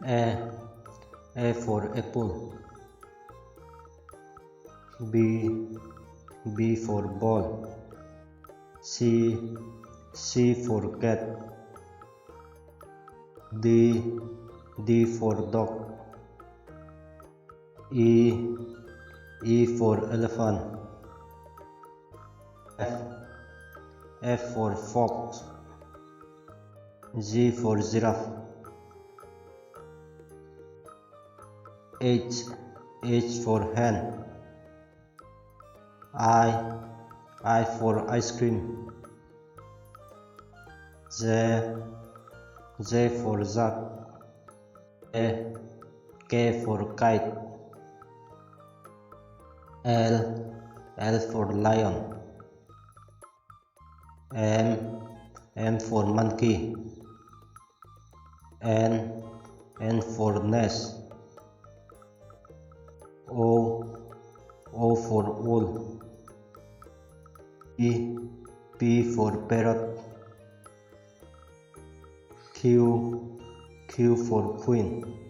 A. A for apple. B. B for ball. C. C for cat. D. D for dog. E. E for elephant. F. F for fox. G for giraffe. H. H for hen. I for ice cream. J for jug. K for kite. L for lion. M for monkey. N for nest. O for owl. P for parrot. Q for queen.